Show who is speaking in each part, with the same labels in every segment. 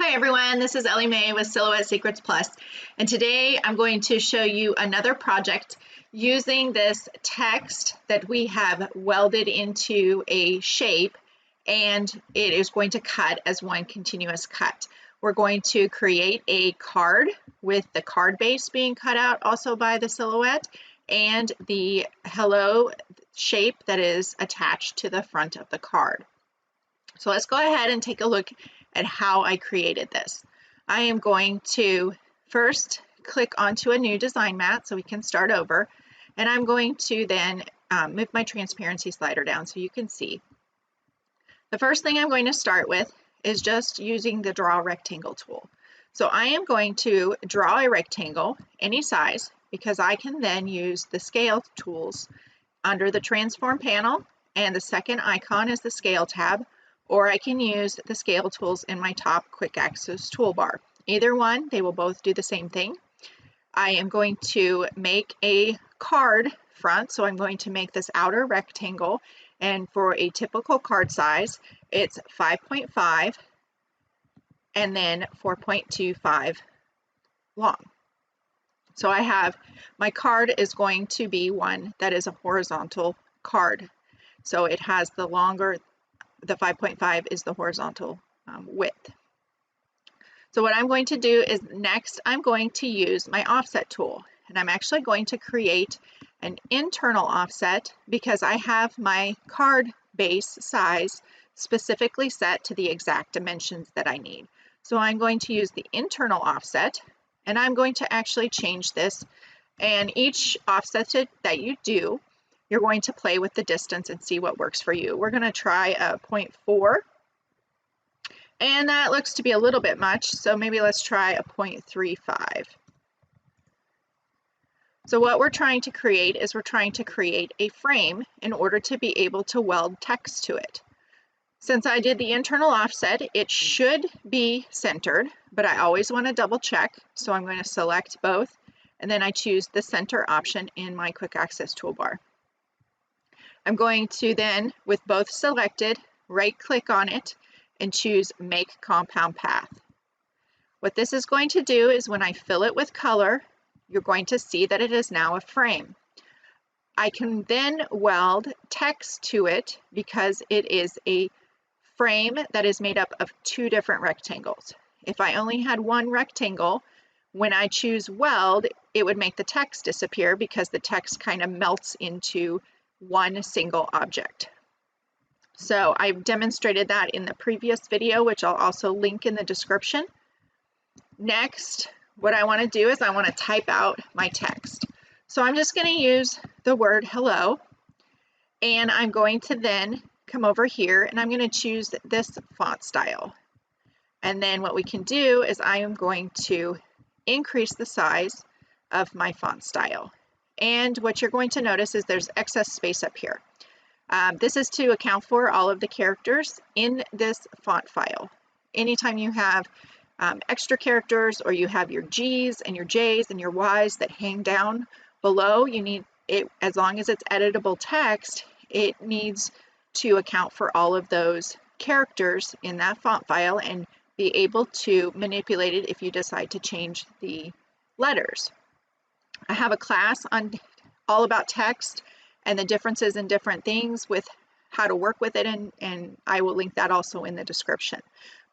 Speaker 1: Hi everyone, this is Ellie Mae with Silhouette Secrets Plus, and today I'm going to show you another project using this text that we have welded into a shape, and it is going to cut as one continuous cut. We're going to create a card with the card base being cut out also by the silhouette and the hello shape that is attached to the front of the card. So let's go ahead and take a look at how I created this. I am going to first click onto a new design mat so we can start over, and I'm going to then move my transparency slider down so you can see. The first thing I'm going to start with is just using the draw rectangle tool. So I am going to draw a rectangle any size because I can then use the scale tools under the transform panel, and the second icon is the scale tab, or I can use the scale tools in my top quick access toolbar. Either one, they will both do the same thing. I am going to make a card front, so I'm going to make this outer rectangle, and for a typical card size, it's 5.5 and then 4.25 long. So I have, my card is going to be one that is a horizontal card. So it has the longer, the 5.5 is the horizontal width. So what I'm going to do is next I'm going to use my offset tool, and I'm actually going to create an internal offset because I have my card base size specifically set to the exact dimensions that I need. So I'm going to use the internal offset, and I'm going to actually change this, and each offset that you do, you're going to play with the distance and see what works for you. We're going to try a 0.4, and that looks to be a little bit much, so maybe let's try a 0.35. So what we're trying to create is we're trying to create a frame in order to be able to weld text to it. Since I did the internal offset, it should be centered, but I always want to double check, so I'm going to select both, and then I choose the center option in my quick access toolbar. I'm going to then, with both selected, right click on it and choose Make Compound Path. What this is going to do is when I fill it with color, you're going to see that it is now a frame. I can then weld text to it because it is a frame that is made up of two different rectangles. If I only had one rectangle, when I choose weld, it would make the text disappear because the text kind of melts into one single object. So I've demonstrated that in the previous video, which I'll also link in the description. Next, what I want to do is I want to type out my text. So I'm just going to use the word hello, and I'm going to then come over here and I'm going to choose this font style. And then what we can do is I am going to increase the size of my font style. And what you're going to notice is there's excess space up here. This is to account for all of the characters in this font file. Anytime you have extra characters, or you have your G's and your J's and your Y's that hang down below, you need it, as long as it's editable text, it needs to account for all of those characters in that font file and be able to manipulate it if you decide to change the letters. I have a class on all about text and the differences in different things with how to work with it, and I will link that also in the description.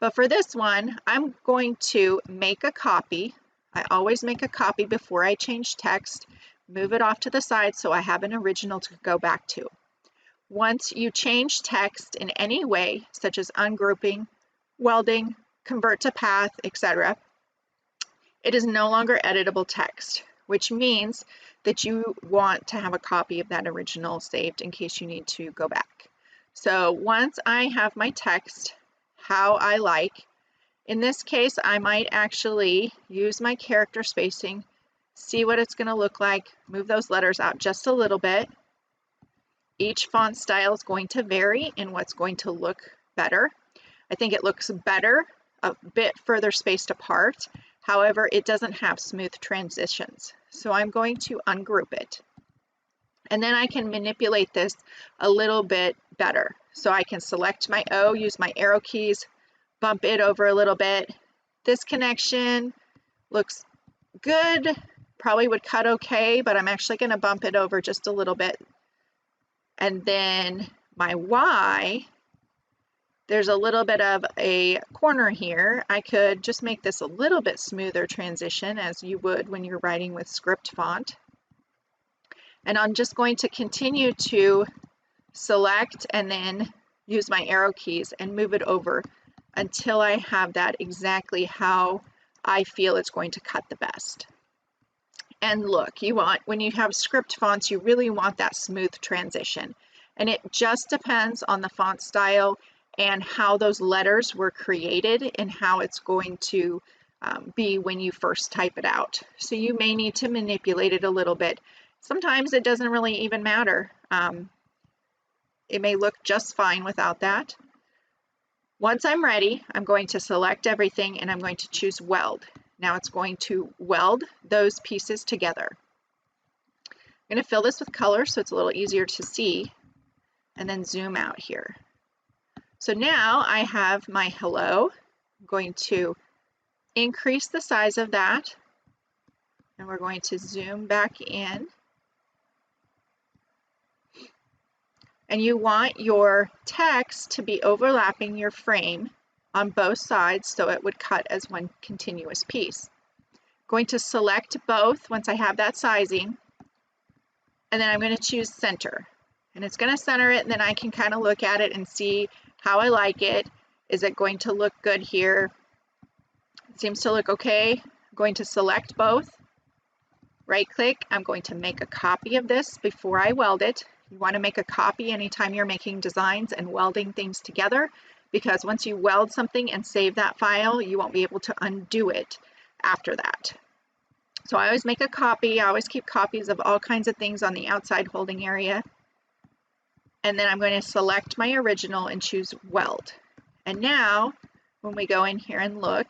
Speaker 1: But for this one, I'm going to make a copy. I always make a copy before I change text, move it off to the side so I have an original to go back to. Once you change text in any way, such as ungrouping, welding, convert to path, etc., it is no longer editable text, which means that you want to have a copy of that original saved in case you need to go back. So once I have my text how I like, in this case I might actually use my character spacing, see what it's going to look like, move those letters out just a little bit. Each font style is going to vary in what's going to look better. I think it looks better a bit further spaced apart. However, it doesn't have smooth transitions. So I'm going to ungroup it. And then I can manipulate this a little bit better. So I can select my O, use my arrow keys, bump it over a little bit, this connection looks good, probably would cut okay, but I'm actually going to bump it over just a little bit. And then my Y, there's a little bit of a corner here. I could just make this a little bit smoother transition, as you would when you're writing with script font. And I'm just going to continue to select and then use my arrow keys and move it over until I have that exactly how I feel it's going to cut the best. And look, when you have script fonts, you really want that smooth transition. And it just depends on the font style and how those letters were created and how it's going to be when you first type it out. So you may need to manipulate it a little bit. Sometimes it doesn't really even matter. It may look just fine without that. Once I'm ready, I'm going to select everything and I'm going to choose weld. Now it's going to weld those pieces together. I'm going to fill this with color so it's a little easier to see, and then zoom out here. So now I have my hello. I'm going to increase the size of that, and we're going to zoom back in. And you want your text to be overlapping your frame on both sides so it would cut as one continuous piece. I'm going to select both once I have that sizing, and then I'm going to choose center. And it's going to center it, and then I can kind of look at it and see how I like it. Is it going to look good here? It seems to look okay. I'm going to select both. Right click, I'm going to make a copy of this before I weld it. You want to make a copy anytime you're making designs and welding things together, because once you weld something and save that file, you won't be able to undo it after that. So I always make a copy. I always keep copies of all kinds of things on the outside holding area. And then I'm going to select my original and choose weld. And now when we go in here and look,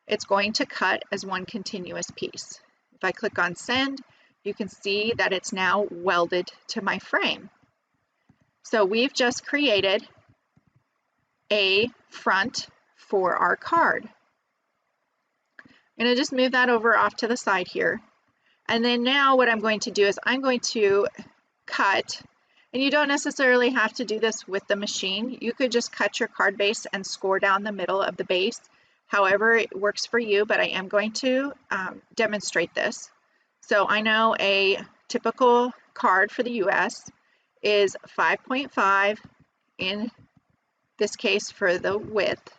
Speaker 1: it's going to cut as one continuous piece. If I click on send, you can see that it's now welded to my frame. So we've just created a front for our card. I'm going to just move that over off to the side here. And then now what I'm going to do is I'm going to cut, and you don't necessarily have to do this with the machine. You could just cut your card base and score down the middle of the base, however it works for you, but I am going to demonstrate this. So I know a typical card for the US is 5.5 in this case for the width.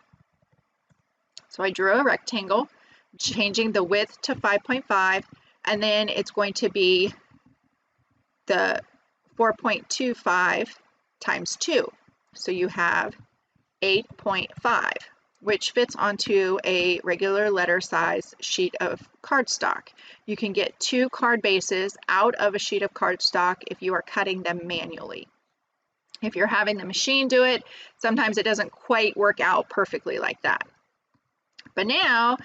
Speaker 1: So I drew a rectangle, changing the width to 5.5, and then it's going to be the 4.25 times 2. So you have 8.5, which fits onto a regular letter size sheet of cardstock. You can get 2 card bases out of a sheet of cardstock if you are cutting them manually. If you're having the machine do it, sometimes it doesn't quite work out perfectly like that. But now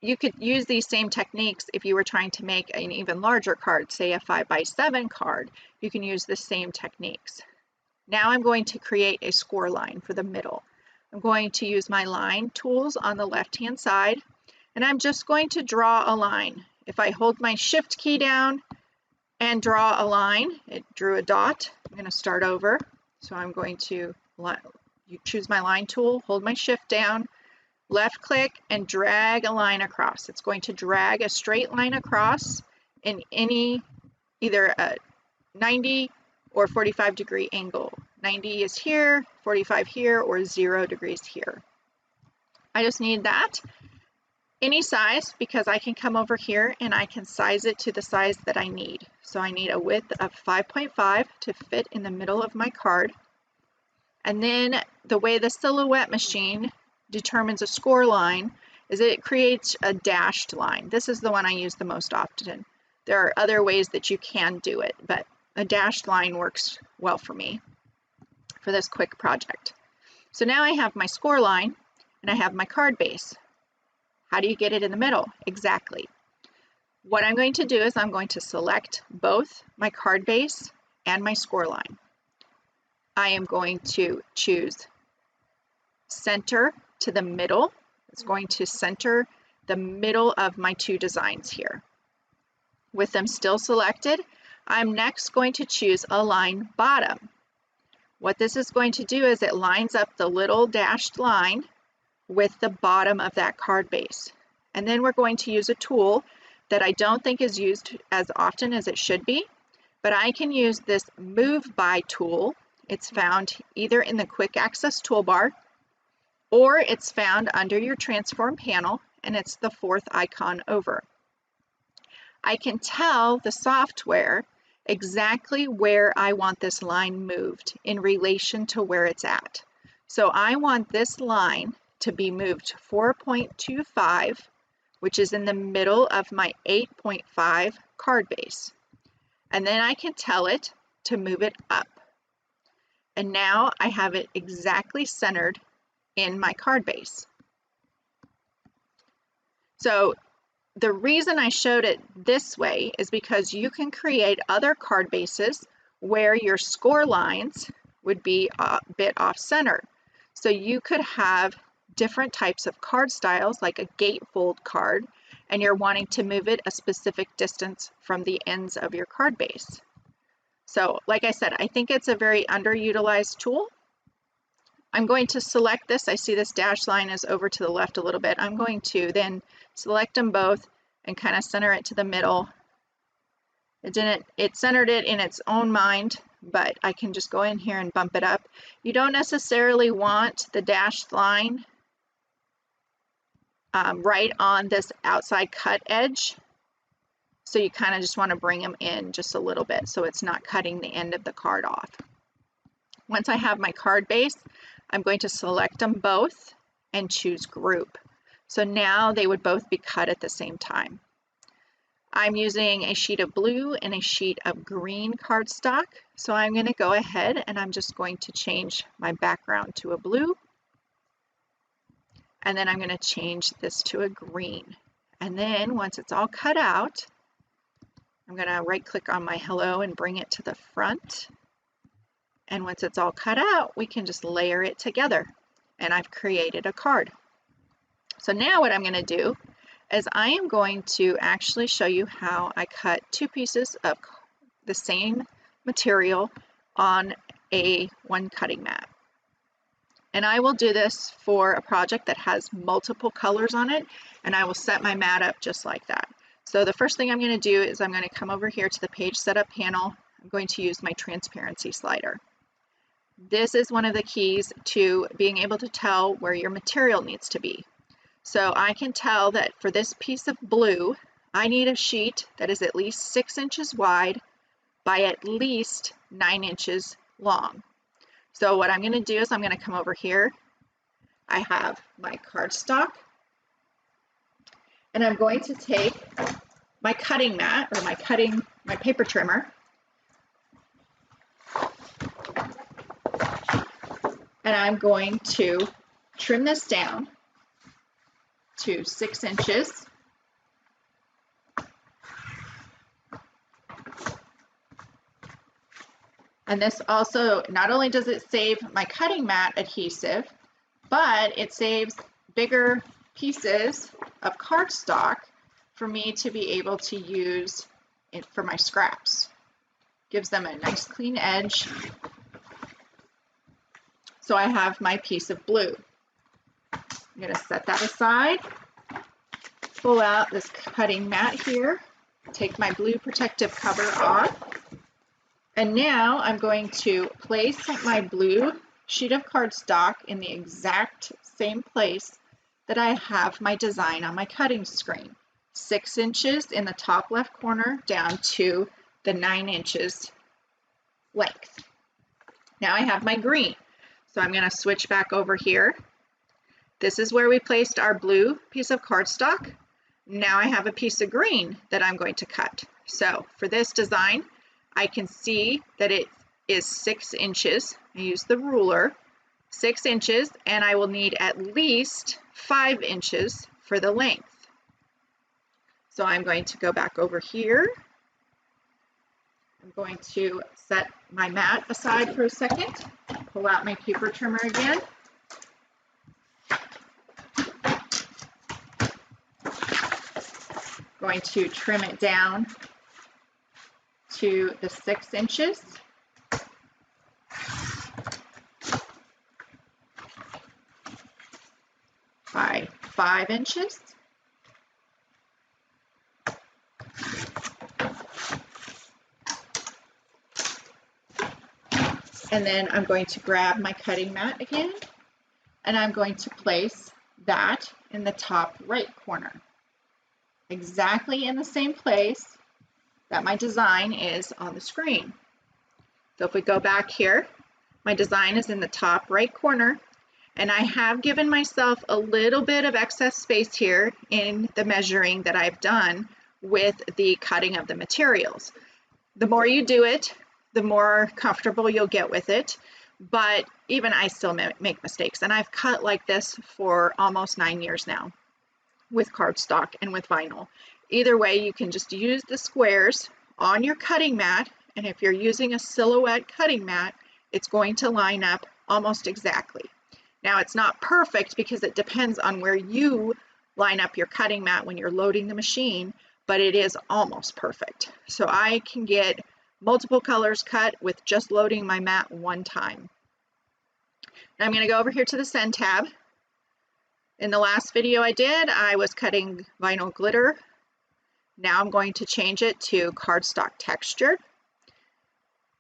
Speaker 1: you could use these same techniques if you were trying to make an even larger card, say a 5x7 card. You can use the same techniques. Now I'm going to create a score line for the middle. I'm going to use my line tools on the left-hand side, and I'm just going to draw a line. If I hold my shift key down and draw a line, it drew a dot. I'm going to start over. So I'm going to choose my line tool, hold my shift down, left click, and drag a line across. It's going to drag a straight line across in either a 90 or 45 degree angle. 90 is here, 45 here, or 0 degrees here. I just need that any size, because I can come over here and I can size it to the size that I need. So I need a width of 5.5 to fit in the middle of my card. And then the way the Silhouette machine determines a score line is it creates a dashed line. This is the one I use the most often. There are other ways that you can do it, but a dashed line works well for me for this quick project. So now I have my score line and I have my card base. How do you get it in the middle? Exactly. What I'm going to do is I'm going to select both my card base and my score line. I am going to choose center to the middle. It's going to center the middle of my two designs here. With them still selected, I'm next going to choose Align Bottom. What this is going to do is it lines up the little dashed line with the bottom of that card base. And then we're going to use a tool that I don't think is used as often as it should be, but I can use this Move By tool. It's found either in the Quick Access toolbar or it's found under your Transform panel, and it's the fourth icon over. I can tell the software exactly where I want this line moved in relation to where it's at. So I want this line to be moved 4.25, which is in the middle of my 8.5 card base. And then I can tell it to move it up. And now I have it exactly centered in my card base. So the reason I showed it this way is because you can create other card bases where your score lines would be a bit off center. So you could have different types of card styles, like a gatefold card, and you're wanting to move it a specific distance from the ends of your card base. So like I said, I think it's a very underutilized tool. I'm going to select this. I see this dashed line is over to the left a little bit. I'm going to then select them both and kind of center it to the middle. It centered it in its own mind, but I can just go in here and bump it up. You don't necessarily want the dashed line right on this outside cut edge. So you kind of just want to bring them in just a little bit so it's not cutting the end of the card off. Once I have my card base, I'm going to select them both and choose Group. So now they would both be cut at the same time. I'm using a sheet of blue and a sheet of green cardstock. So I'm going to go ahead and I'm just going to change my background to a blue. And then I'm going to change this to a green. And then once it's all cut out, I'm going to right click on my hello and bring it to the front. And once it's all cut out, we can just layer it together. And I've created a card. So now what I'm going to do is I am going to actually show you how I cut two pieces of the same material on one cutting mat. And I will do this for a project that has multiple colors on it, and I will set my mat up just like that. So the first thing I'm going to do is I'm going to come over here to the page setup panel. I'm going to use my transparency slider. This is one of the keys to being able to tell where your material needs to be. So I can tell that for this piece of blue, I need a sheet that is at least 6 inches wide by at least 9 inches long. So what I'm going to do is I'm going to come over here. I have my cardstock, and I'm going to take my cutting mat or my paper trimmer, and I'm going to trim this down to 6 inches. And this also, not only does it save my cutting mat adhesive, but it saves bigger pieces of cardstock for me to be able to use it for my scraps. Gives them a nice clean edge. So I have my piece of blue. I'm going to set that aside, pull out this cutting mat here, take my blue protective cover off, and now I'm going to place my blue sheet of cardstock in the exact same place that I have my design on my cutting screen. 6 inches in the top left corner down to the 9 inches length. Now I have my green. So I'm going to switch back over here. This is where we placed our blue piece of cardstock. Now I have a piece of green that I'm going to cut. So for this design, I can see that it is 6 inches. I use the ruler, 6 inches, and I will need at least 5 inches for the length. So I'm going to go back over here. I'm going to set my mat aside for a second, pull out my paper trimmer again. going to trim it down to the 6 inches. By 5 inches. And then I'm going to grab my cutting mat again, and I'm going to place that in the top right corner, exactly in the same place that my design is on the screen. So if we go back here, my design is in the top right corner, and I have given myself a little bit of excess space here in the measuring that I've done with the cutting of the materials. The more you do it, the more comfortable you'll get with it, but even I still make mistakes, and I've cut like this for almost 9 years now with cardstock and with vinyl. Either way, you can just use the squares on your cutting mat, and if you're using a Silhouette cutting mat, it's going to line up almost exactly. Now, it's not perfect because it depends on where you line up your cutting mat when you're loading the machine, but it is almost perfect. So I can get multiple colors cut with just loading my mat one time. Now I'm going to go over here to the Send tab. In the last video I did, I was cutting vinyl glitter. Now I'm going to change it to cardstock texture.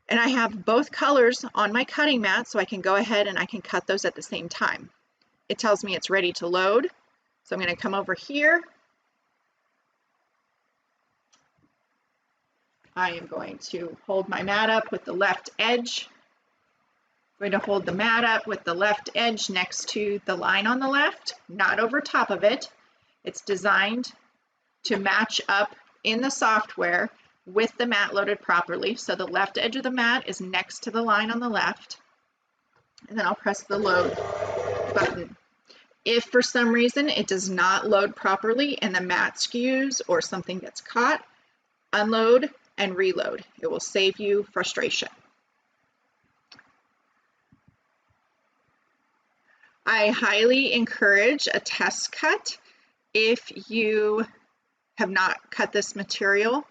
Speaker 1: And I have both colors on my cutting mat, so I can go ahead and I can cut those at the same time. It tells me it's ready to load. So I'm going to come over here. I am going to hold my mat up with the left edge. I'm going to hold the mat up with the left edge next to the line on the left, not over top of it. It's designed to match up in the software with the mat loaded properly. So the left edge of the mat is next to the line on the left. And then I'll press the load button. If for some reason it does not load properly and the mat skews or something gets caught, unload and reload. It will save you frustration. I highly encourage a test cut if you have not cut this material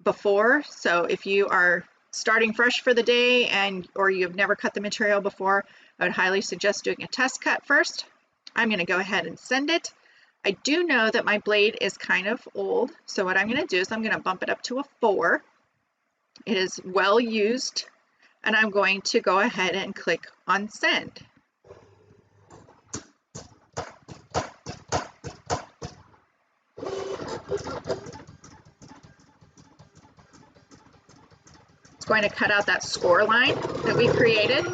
Speaker 1: before. So if you are starting fresh for the day or you've never cut the material before, I would highly suggest doing a test cut first. I'm going to go ahead and send it. I do know that my blade is kind of old, so what I'm going to do is I'm going to bump it up to a 4. It is well used, and I'm going to go ahead and click on send. It's going to cut out that score line that we created.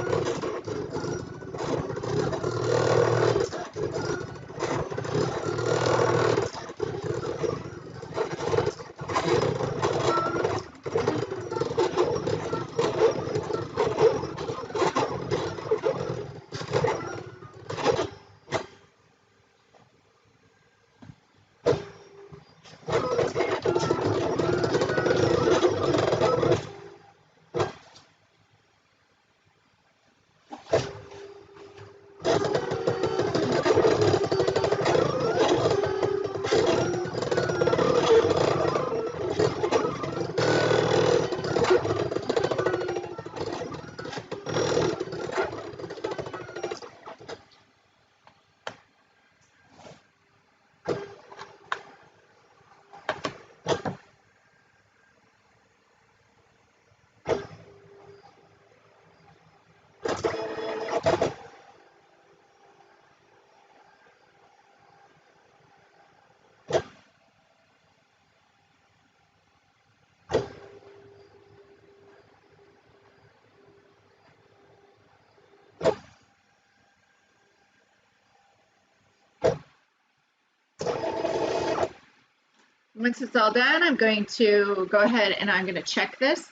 Speaker 1: Once it's all done, I'm going to go ahead and I'm going to check this.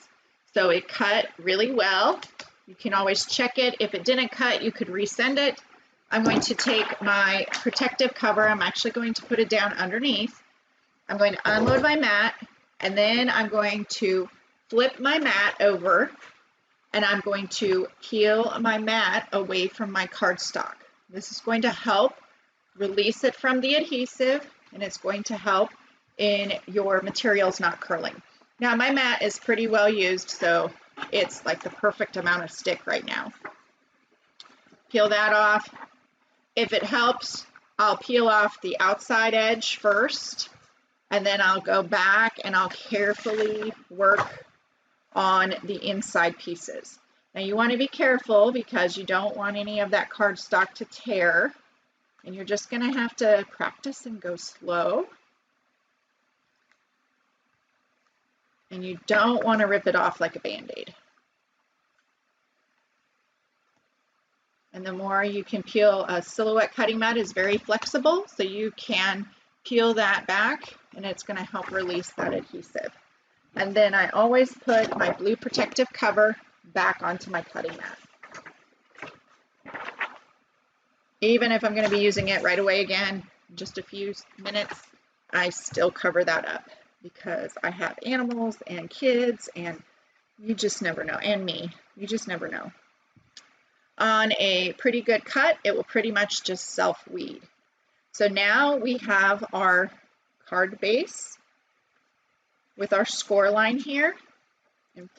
Speaker 1: So it cut really well. You can always check it. If it didn't cut, you could resend it. I'm going to take my protective cover. I'm actually going to put it down underneath. I'm going to unload my mat, and then I'm going to flip my mat over, and I'm going to peel my mat away from my cardstock. This is going to help release it from the adhesive, and it's going to help in your materials not curling. Now my mat is pretty well used, so it's like the perfect amount of stick right now. Peel that off. If it helps, I'll peel off the outside edge first, and then I'll go back and I'll carefully work on the inside pieces. Now you want to be careful because you don't want any of that cardstock to tear, and you're just going to have to practice and go slow. And you don't want to rip it off like a Band-Aid. And the more you can peel, a Silhouette cutting mat is very flexible, so you can peel that back and it's going to help release that adhesive. And then I always put my blue protective cover back onto my cutting mat. Even if I'm going to be using it right away again, in just a few minutes, I still cover that up because I have animals and kids, and you just never know, and me, you just never know. On a pretty good cut, it will pretty much just self-weed. So now we have our card base with our score line here. And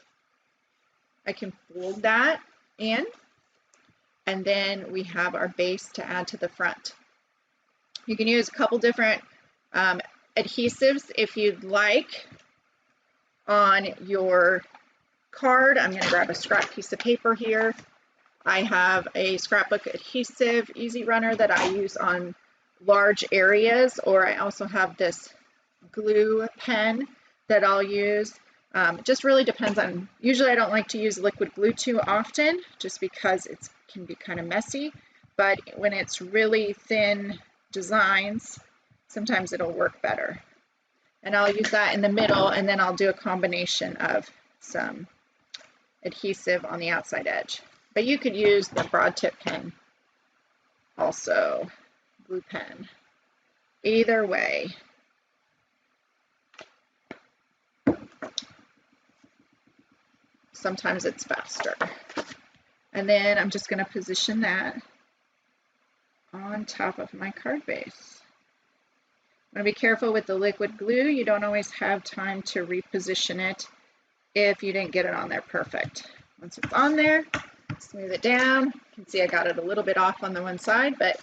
Speaker 1: I can fold that in, and then we have our base to add to the front. You can use a couple different adhesives if you'd like on your card. I'm going to grab a scrap piece of paper here. I have a scrapbook adhesive easy runner that I use on large areas, or I also have this glue pen that I'll use. It just really depends on, usually I don't like to use liquid glue too often just because it can be kind of messy, but when it's really thin designs, sometimes it'll work better. And I'll use that in the middle, and then I'll do a combination of some adhesive on the outside edge. But you could use the broad tip pen also, glue pen. Either way. Sometimes it's faster. And then I'm just going to position that on top of my card base. I'm going to be careful with the liquid glue. You don't always have time to reposition it if you didn't get it on there perfect. Once it's on there, smooth it down. You can see I got it a little bit off on the one side, but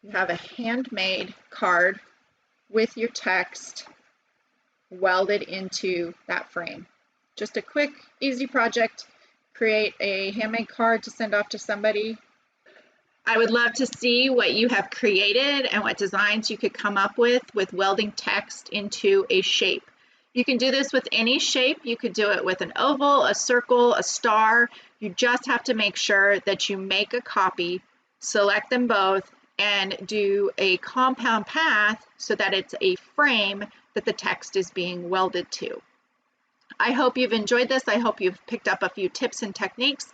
Speaker 1: you have a handmade card with your text welded into that frame. Just a quick, easy project. Create a handmade card to send off to somebody. I would love to see what you have created and what designs you could come up with welding text into a shape. You can do this with any shape. You could do it with an oval, a circle, a star. You just have to make sure that you make a copy, select them both, and do a compound path so that it's a frame that the text is being welded to. I hope you've enjoyed this. I hope you've picked up a few tips and techniques.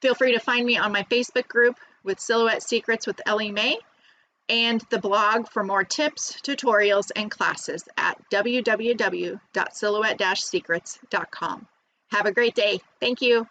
Speaker 1: Feel free to find me on my Facebook group with Silhouette Secrets with Ellie Mae, and the blog for more tips, tutorials, and classes at www.silhouette-secrets.com. Have a great day. Thank you.